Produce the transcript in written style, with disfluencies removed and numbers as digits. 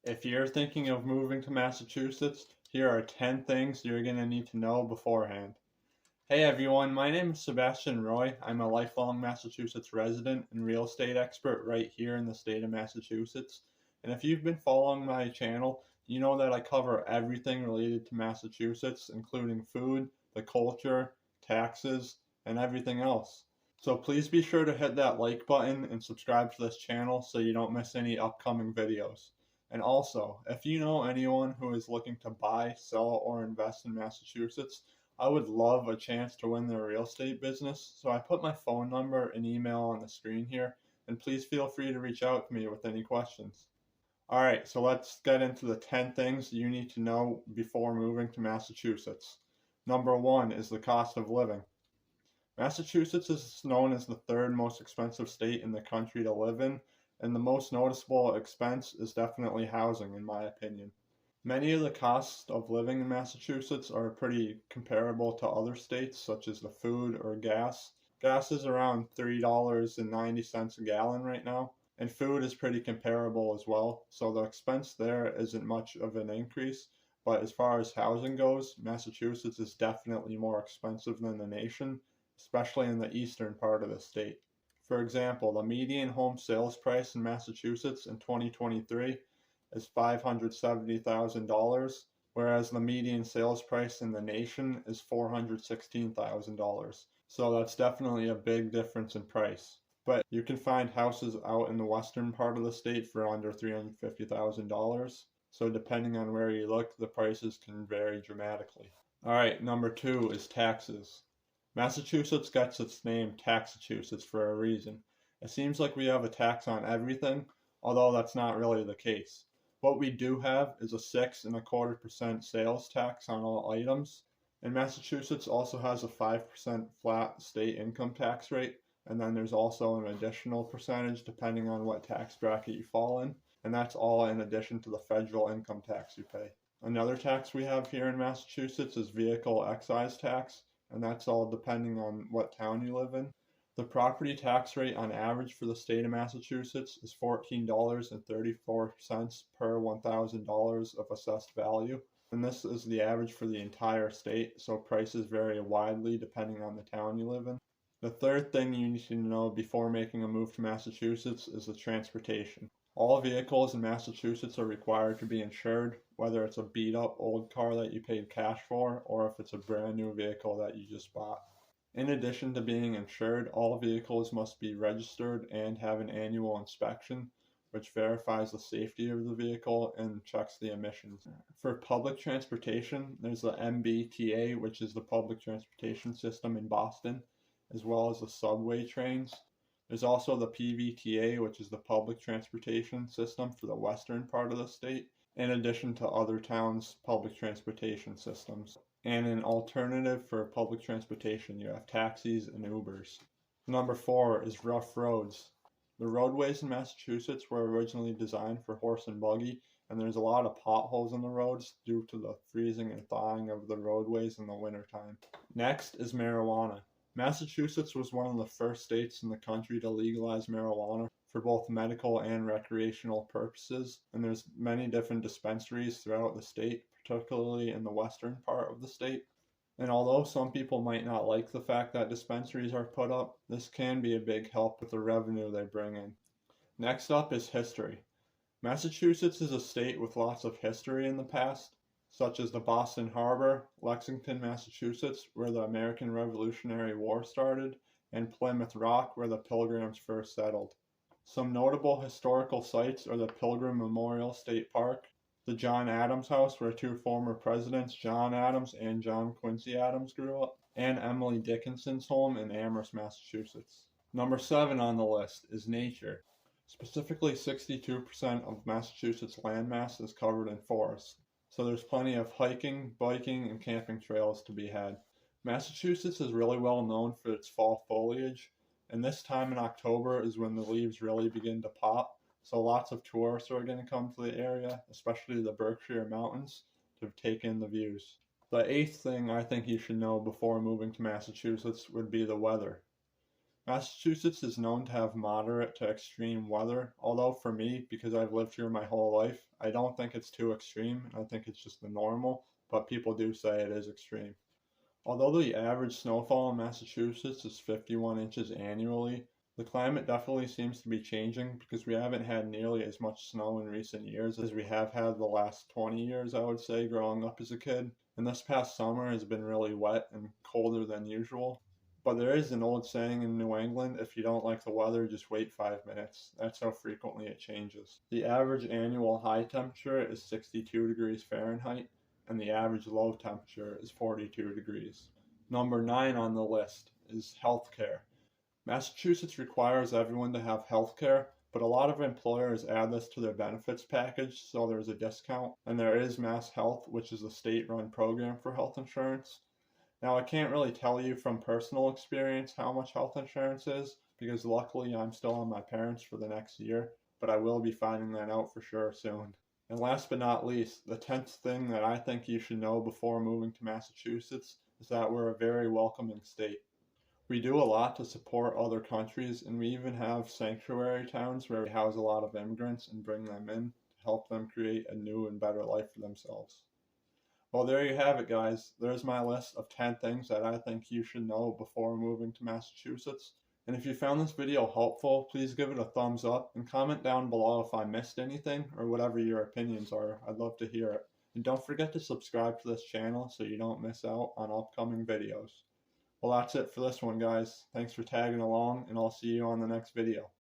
If you're thinking of moving to Massachusetts, here are 10 things you're going to need to know beforehand. Hey everyone, my name is Sebastian Roy. I'm a lifelong Massachusetts resident and real estate expert right here in the state of Massachusetts. And if you've been following my channel, you know that I cover everything related to Massachusetts, including food, the culture, taxes, and everything else. So please be sure to hit that like button and subscribe to this channel so you don't miss any upcoming videos. And also, if you know anyone who is looking to buy, sell, or invest in Massachusetts, I would love a chance to win their real estate business. So I put my phone number and email on the screen here, and please feel free to reach out to me with any questions. Alright, so let's get into the 10 things you need to know before moving to Massachusetts. Number 1 is the cost of living. Massachusetts is known as the third most expensive state in the country to live in, and the most noticeable expense is definitely housing, in my opinion. Many of the costs of living in Massachusetts are pretty comparable to other states, such as the food or gas. Gas is around $3.90 a gallon right now, and food is pretty comparable as well, so the expense there isn't much of an increase. But as far as housing goes, Massachusetts is definitely more expensive than the nation, especially in the eastern part of the state. For example, the median home sales price in Massachusetts in 2023 is $570,000, whereas the median sales price in the nation is $416,000. So that's definitely a big difference in price. But you can find houses out in the western part of the state for under $350,000. So depending on where you look, the prices can vary dramatically. All right, number 2 is taxes. Massachusetts gets its name Taxachusetts for a reason. It seems like we have a tax on everything, although that's not really the case. What we do have is a 6.25% sales tax on all items, and Massachusetts also has a 5% flat state income tax rate, and then there's also an additional percentage depending on what tax bracket you fall in, and that's all in addition to the federal income tax you pay. Another tax we have here in Massachusetts is vehicle excise tax, and that's all depending on what town you live in. The property tax rate on average for the state of Massachusetts is $14.34 per $1,000 of assessed value, and this is the average for the entire state, so prices vary widely depending on the town you live in. The third thing you need to know before making a move to Massachusetts is the transportation. All vehicles in Massachusetts are required to be insured, whether it's a beat up old car that you paid cash for or if it's a brand new vehicle that you just bought. In addition to being insured, all vehicles must be registered and have an annual inspection, which verifies the safety of the vehicle and checks the emissions. For public transportation, there's the MBTA, which is the public transportation system in Boston, as well as the subway trains. There's also the PVTA, which is the public transportation system for the western part of the state, in addition to other towns' public transportation systems. And an alternative for public transportation, you have taxis and Ubers. Number 4 is rough roads. The roadways in Massachusetts were originally designed for horse and buggy, and there's a lot of potholes in the roads due to the freezing and thawing of the roadways in the wintertime. Next is marijuana. Massachusetts was one of the first states in the country to legalize marijuana for both medical and recreational purposes, and there's many different dispensaries throughout the state, particularly in the western part of the state. And although some people might not like the fact that dispensaries are put up, this can be a big help with the revenue they bring in. Next up is history. Massachusetts is a state with lots of history in the past, such as the Boston Harbor, Lexington, Massachusetts, where the American Revolutionary War started, and Plymouth Rock, where the Pilgrims first settled. Some notable historical sites are the Pilgrim Memorial State Park, the John Adams House, where two former presidents, John Adams and John Quincy Adams, grew up, and Emily Dickinson's home in Amherst, Massachusetts. Number 7 on the list is nature. Specifically, 62% of Massachusetts landmass is covered in forest, so there's plenty of hiking, biking, and camping trails to be had. Massachusetts is really well known for its fall foliage, and this time in October is when the leaves really begin to pop, so lots of tourists are going to come to the area, especially the Berkshire Mountains, to take in the views. The 8th thing I think you should know before moving to Massachusetts would be the weather. Massachusetts is known to have moderate to extreme weather, although for me, because I've lived here my whole life, I don't think it's too extreme. I think it's just the normal, but people do say it is extreme. Although the average snowfall in Massachusetts is 51 inches annually, the climate definitely seems to be changing because we haven't had nearly as much snow in recent years as we have had the last 20 years, I would say, growing up as a kid. And this past summer has been really wet and colder than usual. But there is an old saying in New England, if you don't like the weather, just wait 5 minutes. That's how frequently it changes. The average annual high temperature is 62 degrees Fahrenheit, and the average low temperature is 42 degrees. Number 9 on the list is healthcare. Massachusetts requires everyone to have healthcare, but a lot of employers add this to their benefits package so there's a discount. And there is Mass Health, which is a state-run program for health insurance. Now, I can't really tell you from personal experience how much health insurance is because luckily I'm still on my parents for the next year, but I will be finding that out for sure soon. And last but not least, the 10th thing that I think you should know before moving to Massachusetts is that we're a very welcoming state. We do a lot to support other countries, and we even have sanctuary towns where we house a lot of immigrants and bring them in to help them create a new and better life for themselves. Well, there you have it, guys. There's my list of 10 things that I think you should know before moving to Massachusetts. And if you found this video helpful, please give it a thumbs up and comment down below if I missed anything or whatever your opinions are. I'd love to hear it. And don't forget to subscribe to this channel so you don't miss out on upcoming videos. Well, that's it for this one, guys. Thanks for tagging along, and I'll see you on the next video.